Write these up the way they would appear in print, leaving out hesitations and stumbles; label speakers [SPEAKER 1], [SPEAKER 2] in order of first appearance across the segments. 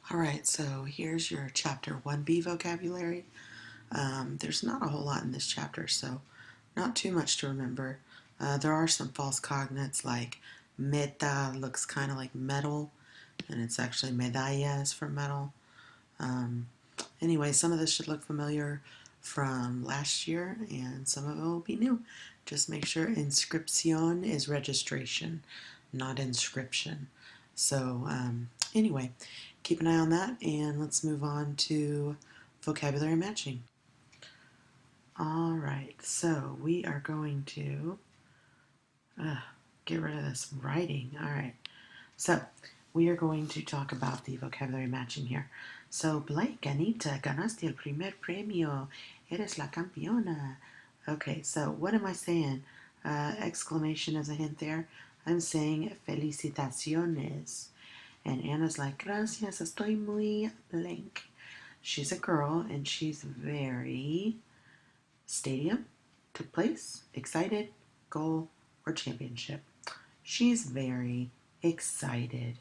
[SPEAKER 1] All right, so here's your chapter 1B vocabulary. There's not a whole lot in this chapter, so not too much to remember. There are some false cognates like meta looks kind of like metal, and it's actually medalla is for metal. Um, anyway, some of this should look familiar from last year, and some of it will be new. Just make sure inscripción is registration, not inscription. So, anyway, keep an eye on that, and let's move on to vocabulary matching. All right, so we are going to get rid of this writing. All right, so we are going to talk about the vocabulary matching here. So, Blake, Anita, ganaste el primer premio. Eres la campeona. Okay, so what am I saying? Exclamation as a hint there. I'm saying felicitaciones. And Anna's like, gracias, estoy muy blank. She's a girl and she's very stadium, took place, excited, goal, or championship. She's very excited.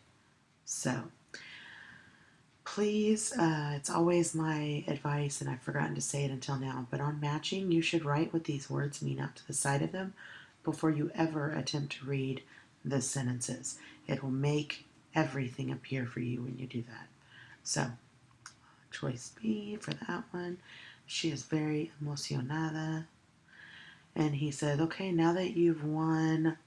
[SPEAKER 1] So, please, it's always my advice, and I've forgotten to say it until now, but on matching, you should write what these words mean out to the side of them before you ever attempt to read the sentences. It will make everything appear for you when you do that. So, choice B for that one. She is very emocionada. And he said, okay, now that you've won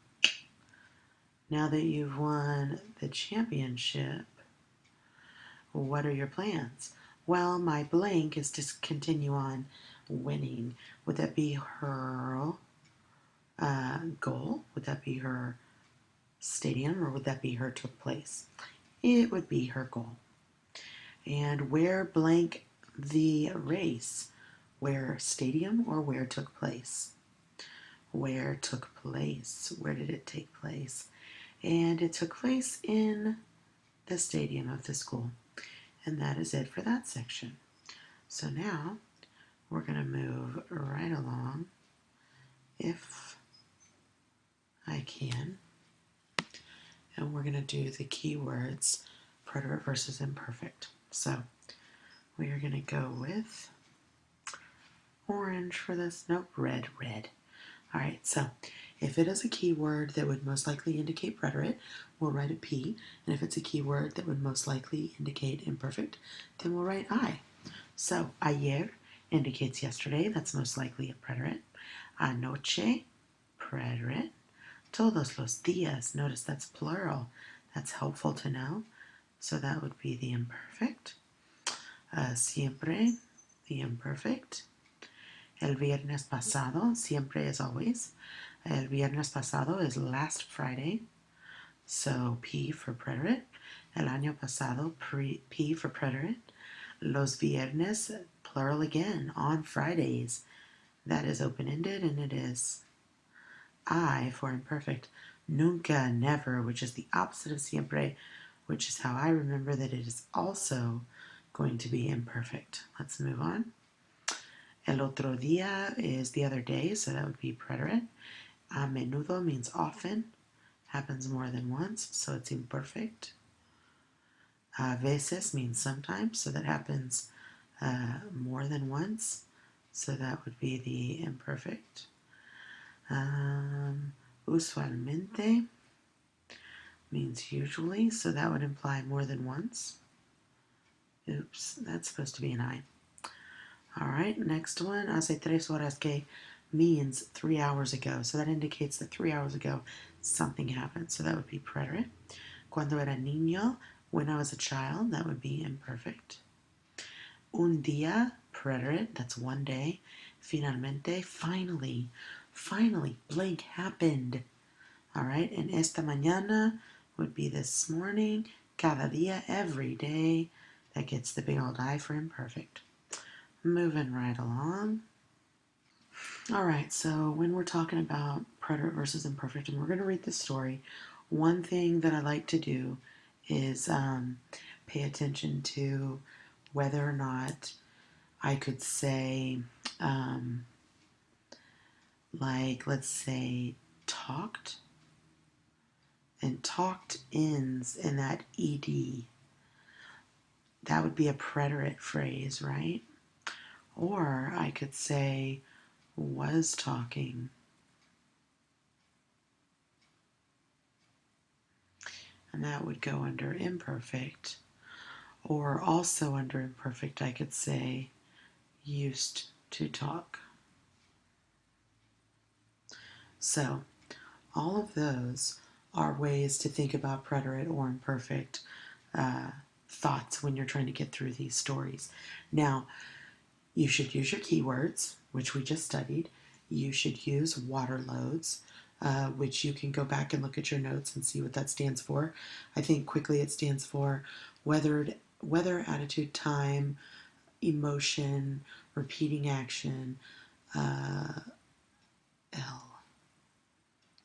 [SPEAKER 1] the championship, what are your plans? Well, my blank is to continue on winning. Would that be her goal? Would that be her stadium, or would that be her took place? It would be her goal. And where blank the race? Where stadium or where took place? Where took place? Where did it take place? And it took place in the stadium of the school. And that is it for that section. So now we're going to move right along, if I can, and we're going to do the keywords preterite versus imperfect. So we are going to go with orange for this. Nope, red. All right, so if it is a keyword that would most likely indicate preterite, we'll write a P. And if it's a keyword that would most likely indicate imperfect, then we'll write I. So, ayer indicates yesterday. That's most likely a preterite. Anoche, preterite. Todos los días. Notice that's plural. That's helpful to know. So that would be the imperfect. Siempre, the imperfect. El viernes pasado, siempre is always. El viernes pasado is last Friday. So P for preterite. El año pasado, P for preterite. Los viernes, plural again, on Fridays. That is open-ended, and it is I for imperfect. Nunca, never, which is the opposite of siempre, which is how I remember that it is also going to be imperfect. Let's move on. El otro día is the other day, so that would be preterite. A menudo means often, happens more than once, so it's imperfect. A veces means sometimes, so that happens more than once, so that would be the imperfect. Usualmente means usually, so that would imply more than once. Oops, that's supposed to be an I. All right, next one. Hace 3 horas que means 3 hours ago, so that indicates that 3 hours ago something happened, so that would be preterite. Cuando era niño, when I was a child, that would be imperfect. Un día, preterite, that's one day. Finalmente, finally, blank happened. All right, and esta mañana would be this morning. Cada día, every day. That gets the big old I for imperfect. Moving right along. All right, so when we're talking about preterite versus imperfect, and we're going to read this story, one thing that I like to do is pay attention to whether or not I could say, like, let's say, talked, and talked ends in that ed. That would be a preterite phrase, right? Or I could say was talking. And that would go under imperfect. Or also under imperfect, I could say used to talk. So all of those are ways to think about preterite or imperfect thoughts when you're trying to get through these stories. Now, you should use your keywords, which we just studied. You should use water loads, which you can go back and look at your notes and see what that stands for. I think quickly it stands for weather, attitude, time, emotion, repeating action, L,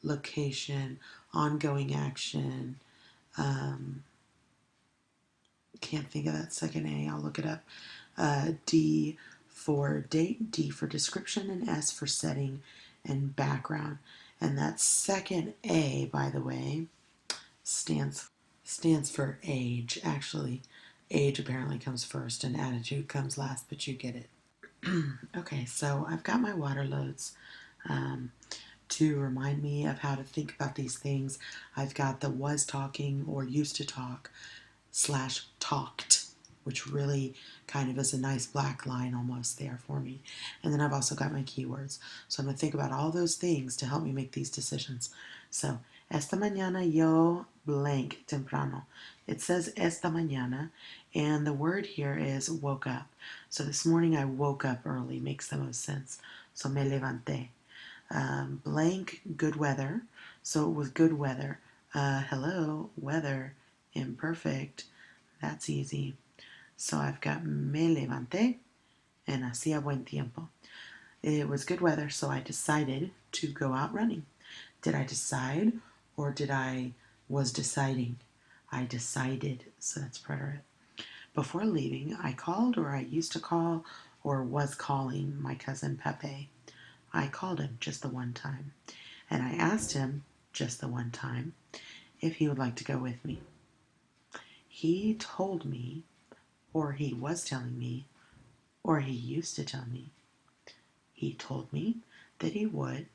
[SPEAKER 1] location, ongoing action. Can't think of that second A. I'll look it up. D for date, D for description, and S for setting and background. And that second A, by the way, stands for age. Actually, age apparently comes first and attitude comes last, but you get it. Okay, so I've got my water loads. To remind me of how to think about these things, I've got the was talking or used to talk / talked, which really kind of is a nice black line almost there for me. And then I've also got my keywords. So I'm going to think about all those things to help me make these decisions. So, esta mañana yo blank temprano. It says esta mañana, and the word here is woke up. So this morning I woke up early, makes the most sense. So me levanté. Blank, good weather. So it was good weather. Hello, weather, imperfect. That's easy. So I've got me levanté and hacía buen tiempo. It was good weather, so I decided to go out running. Did I decide or did I was deciding? I decided, so that's preterite. Before leaving, I called or I used to call or was calling my cousin Pepe. I called him just the one time, and I asked him just the one time if he would like to go with me. He told me, or he was telling me, or he used to tell me. He told me that he would,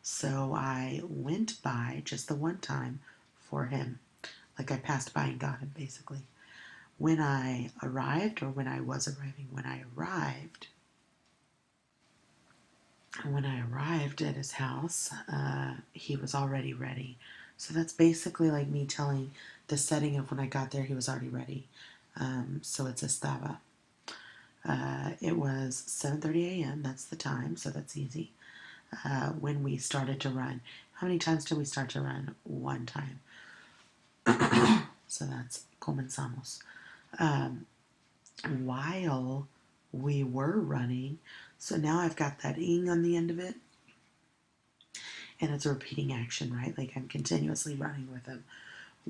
[SPEAKER 1] so I went by just the one time for him, like I passed by and got him, basically. When I arrived, or when I was arriving, when I arrived at his house, he was already ready. So that's basically like me telling the setting of when I got there, he was already ready. So it's estaba. It was 7:30 a.m. That's the time, so that's easy. When we started to run. How many times did we start to run? One time. So that's comenzamos. While we were running, so now I've got that ing on the end of it, and it's a repeating action, right? Like I'm continuously running with him.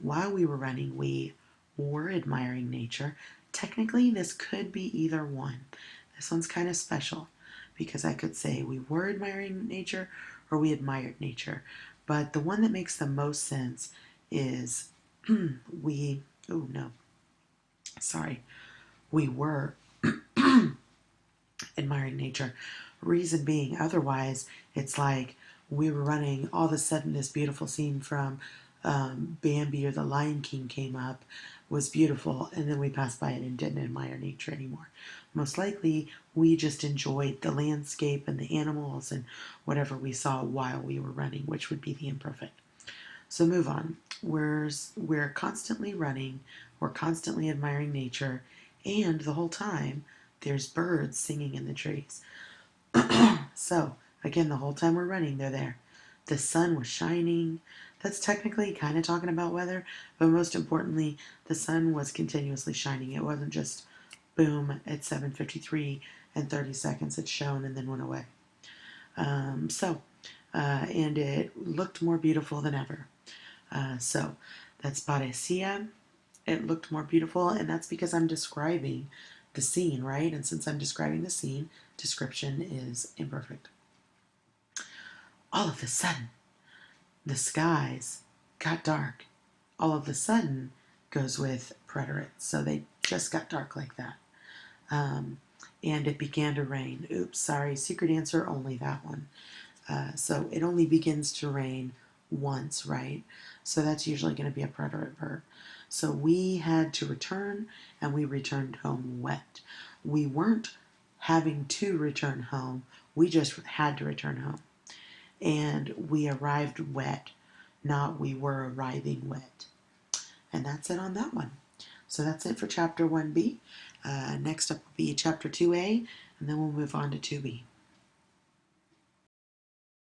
[SPEAKER 1] While we were running, we were admiring nature. Technically, this could be either one. This one's kind of special because I could say we were admiring nature or we admired nature. But the one that makes the most sense is we were admiring nature. Reason being, otherwise, it's like we were running, all of a sudden this beautiful scene from Bambi or The Lion King came up, was beautiful, and then we passed by it and didn't admire nature anymore. Most likely, we just enjoyed the landscape and the animals and whatever we saw while we were running, which would be the imperfect. So move on. We're constantly running, we're constantly admiring nature, and the whole time there's birds singing in the trees. So, again, the whole time we're running, they're there. The sun was shining. That's technically kind of talking about weather, but most importantly, the sun was continuously shining. It wasn't just boom at 7:53 and 30 seconds it shone and then went away. And it looked more beautiful than ever. So that's parecía. It looked more beautiful, and that's because I'm describing the scene, right? And since I'm describing the scene, description is imperfect. All of a sudden, the skies got dark. All of a sudden goes with preterite. So they just got dark like that. And it began to rain. Oops, sorry, secret answer, only that one. So it only begins to rain once, right? So that's usually going to be a preterite verb. So we had to return, and we returned home wet. We weren't having to return home, we just had to return home. And we arrived wet, not we were arriving wet. And that's it on that one. So that's it for chapter 1b. Next up will be chapter 2a, and then we'll move on to 2b.